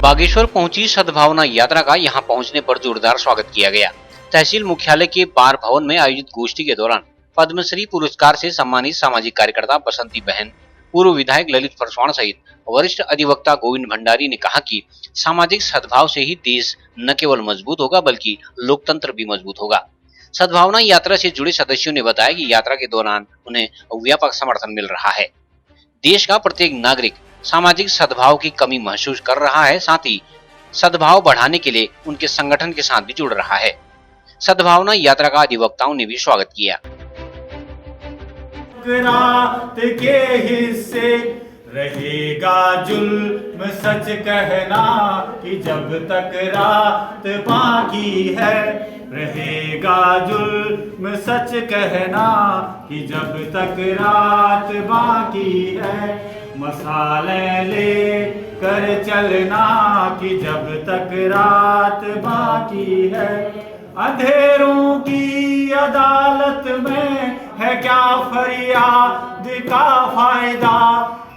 बागेश्वर पहुंची सद्भावना यात्रा का यहां पहुंचने पर जोरदार स्वागत किया गया। तहसील मुख्यालय के बार भवन में आयोजित गोष्ठी के दौरान पद्मश्री पुरस्कार से सम्मानित सामाजिक कार्यकर्ता बसंती बहन, पूर्व विधायक ललित फरसवाण सहित वरिष्ठ अधिवक्ता गोविंद भंडारी ने कहा कि सामाजिक सद्भाव से ही देश न केवल मजबूत होगा बल्कि लोकतंत्र भी मजबूत होगा। सद्भावना यात्रा से जुड़े सदस्यों ने बताया कि यात्रा के दौरान उन्हें व्यापक समर्थन मिल रहा है। देश का प्रत्येक नागरिक सामाजिक सद्भाव की कमी महसूस कर रहा है, साथ ही सद्भाव बढ़ाने के लिए उनके संगठन के साथ भी जुड़ रहा है। सद्भावना यात्रा का अधिवक्ताओं ने भी स्वागत किया। रात के हिस्से रहेगा जुल्म सच कहना कि जब तक रात बाकी है, रहेगा जुल्म सच कहना कि जब तक रात बाकी है, मसाले ले कर चलना कि जब तक रात बाकी है, अंधेरों की अदालत में है क्या फरियाद का फायदा,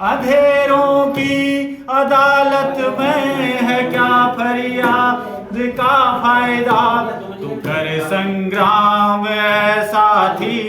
अंधेरों की अदालत में है क्या फरियाद का फायदा, तू कर संग्राम ऐसा थी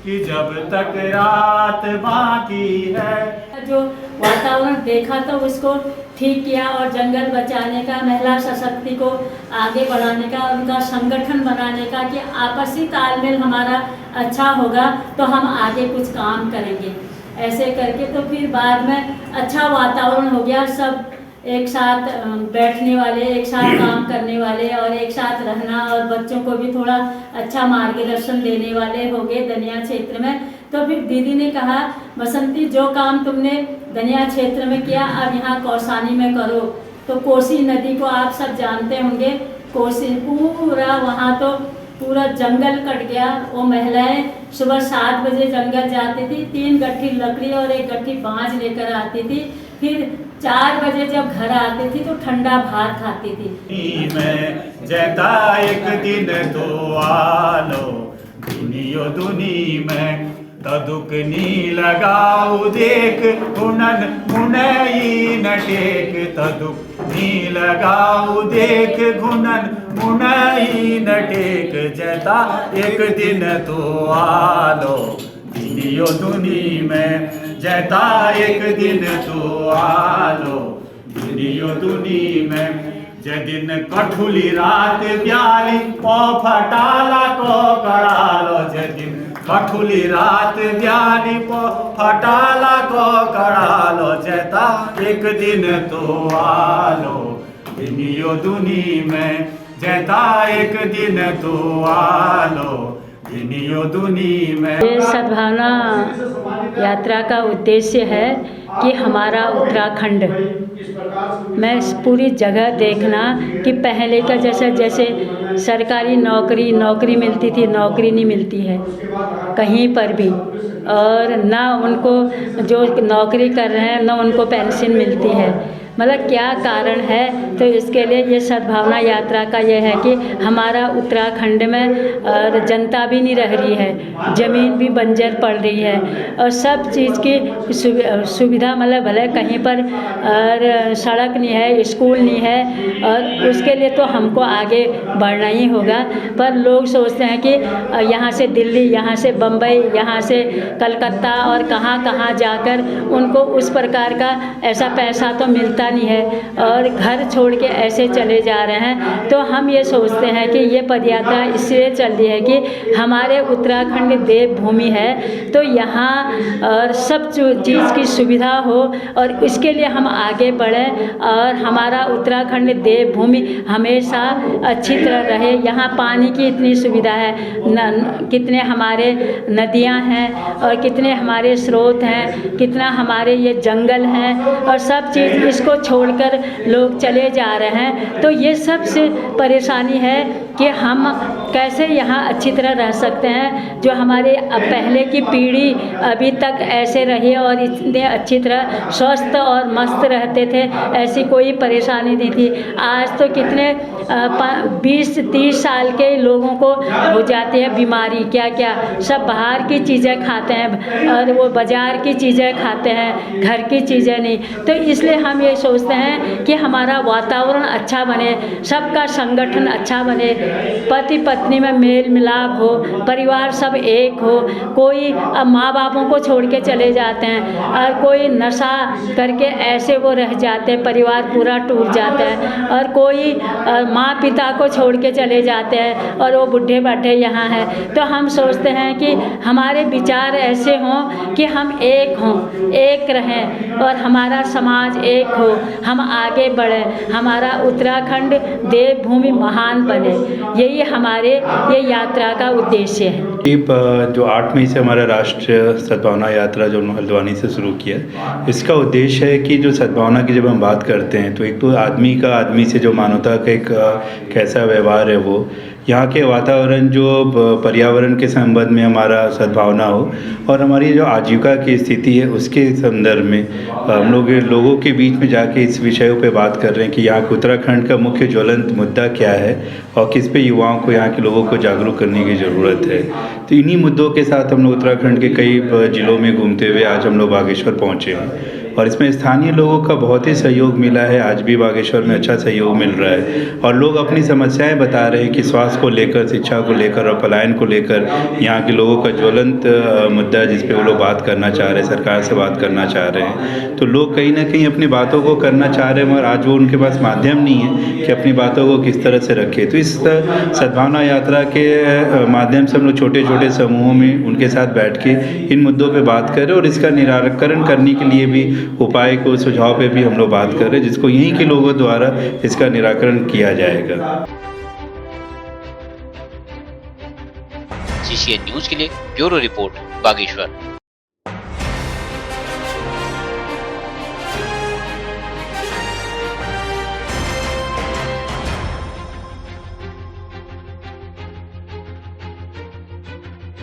कि जब तक रात बाकी है। जो वातावरण देखा तो उसको ठीक किया और जंगल बचाने का, महिला सशक्ति को आगे बढ़ाने का, उनका संगठन बनाने का कि आपसी तालमेल हमारा अच्छा होगा तो हम आगे कुछ काम करेंगे। ऐसे करके तो फिर बाद में अच्छा वातावरण हो गया, सब एक साथ बैठने वाले, एक साथ काम करने वाले और एक साथ रहना, और बच्चों को भी थोड़ा अच्छा मार्गदर्शन देने वाले हो गए दनिया क्षेत्र में। तो फिर दीदी ने कहा, बसंती जो काम तुमने दनिया क्षेत्र में किया अब यहाँ कौसानी में करो। तो कोसी नदी को आप सब जानते होंगे, कोसी पूरा वहाँ तो पूरा जंगल कट गया। वो महिलाएं सुबह 7 बजे जंगल जाती थी, 3 गट्ठी लकड़ी और 1 गट्ठी बाँझ लेकर आती थी, फिर 4 बजे जब घर आती थी तो ठंडा भात खाती थी। मैं जता एक दिन तो आलो दुनियो दुनी में तदुकनी लगाऊ देख हुनन मुनई न टेक, तदुकनी लगाऊ देख घुनन मुनई न टेक, जता एक दिन तो आलो दुनियो दुनी में, जता एक दिन तो आलो दुनियो दुनी में, जदिन कठुली रात ब्याली ओ फटाला को कड़ालो, जदिन कठुली रात ब्याली को फटाला को कड़ालो, जता एक दिन तो आलो दुनियो दुनी में, जता एक दिन तो आलो दुनियो दुनी में। ये सद्भावना यात्रा का उद्देश्य है कि हमारा उत्तराखंड में पूरी जगह देखना कि पहले का जैसे सरकारी नौकरी मिलती थी, नौकरी नहीं मिलती है कहीं पर भी, और ना उनको जो नौकरी कर रहे हैं ना उनको पेंशन मिलती है। मतलब क्या कारण है, तो इसके लिए ये सद्भावना यात्रा का ये है कि हमारा उत्तराखंड में और जनता भी नहीं रह रही है, ज़मीन भी बंजर पड़ रही है और सब चीज़ की सुविधा मतलब भले कहीं पर और सड़क नहीं है, स्कूल नहीं है, और उसके लिए तो हमको आगे बढ़ना ही होगा। पर लोग सोचते हैं कि यहाँ से दिल्ली, यहाँ से बम्बई, यहाँ से कलकत्ता और कहाँ जाकर उनको उस प्रकार का ऐसा पैसा तो मिलता नहीं है और घर छोड़ के ऐसे चले जा रहे हैं। तो हम ये सोचते हैं कि ये पदयात्रा इसलिए चल रही है कि हमारे उत्तराखंड देवभूमि है, तो यहाँ और सब चीज़ की सुविधा हो और इसके लिए हम आगे बढ़ें और हमारा उत्तराखंड देवभूमि हमेशा अच्छी तरह रहे। यहाँ पानी की इतनी सुविधा है, कितने हमारे नदियाँ हैं और कितने हमारे स्रोत हैं, कितना हमारे ये जंगल हैं और सब चीज़ इसको छोड़कर लोग चले जा रहे हैं। तो ये सबसे परेशानी है कि हम कैसे यहाँ अच्छी तरह रह सकते हैं। जो हमारे पहले की पीढ़ी अभी तक ऐसे रही और इतने अच्छी तरह स्वस्थ और मस्त रहते थे, ऐसी कोई परेशानी नहीं थी। आज तो कितने 20-30 साल के लोगों को हो जाती है बीमारी, क्या सब बाहर की चीज़ें खाते हैं और वो बाज़ार की चीज़ें खाते हैं, घर की चीज़ें नहीं। तो इसलिए हम ये सोचते हैं कि हमारा वातावरण अच्छा बने, सबका संगठन अच्छा बने, पति पत्नी में मेल मिलाप हो, परिवार सब एक हो। कोई अब माँ बापों को छोड़ के चले जाते हैं और कोई नशा करके ऐसे वो रह जाते हैं, परिवार पूरा टूट जाता है। और कोई माँ पिता को छोड़ के चले जाते हैं और वो बूढ़े बाढ़े यहाँ हैं। तो हम सोचते हैं कि हमारे विचार ऐसे हों कि हम एक हों, एक रहें और हमारा समाज एक हो, हम आगे बढ़ें, हमारा उत्तराखंड देवभूमि महान बने। यही हमारे ये यात्रा का उद्देश्य है। जो 8 मई से हमारा राष्ट्रीय सद्भावना यात्रा जो हल्द्वानी से शुरू किया, इसका उद्देश्य है कि जो सद्भावना की जब हम बात करते हैं तो एक तो आदमी से जो मानवता का एक कैसा व्यवहार है, वो यहाँ के वातावरण जो पर्यावरण के संबंध में हमारा सद्भावना हो और हमारी जो आजीविका की स्थिति है उसके संदर्भ में हम लोगों के बीच में जाके इस विषयों पे बात कर रहे हैं कि यहाँ के उत्तराखंड का मुख्य ज्वलंत मुद्दा क्या है और किस पे युवाओं को, यहाँ के लोगों को जागरूक करने की ज़रूरत है। तो इन्हीं मुद्दों के साथ हम लोग उत्तराखंड के कई जिलों में घूमते हुए आज हम लोग बागेश्वर पहुँचे हैं और इसमें स्थानीय लोगों का बहुत ही सहयोग मिला है। आज भी बागेश्वर में अच्छा सहयोग मिल रहा है और लोग अपनी समस्याएं बता रहे हैं कि स्वास्थ्य को लेकर, शिक्षा को लेकर और पलायन को लेकर यहाँ के लोगों का ज्वलंत मुद्दा है जिस पे वो लोग बात करना चाह रहे हैं, सरकार से बात करना चाह रहे हैं। तो लोग कहीं ना कहीं अपनी बातों को करना चाह रहे हैं मगर आज वो उनके पास माध्यम नहीं है कि अपनी बातों को किस तरह से रखें। तो इस सद्भावना यात्रा के माध्यम से हम लोग छोटे छोटे समूहों में उनके साथ बैठ के इन मुद्दों पर बात करें और इसका निराकरण करने के लिए भी उपाय को, सुझाव पे भी हम लोग बात कर रहे हैं जिसको यहीं के लोगों द्वारा इसका निराकरण किया जाएगा। CCN न्यूज के लिए ब्यूरो रिपोर्ट बागेश्वर।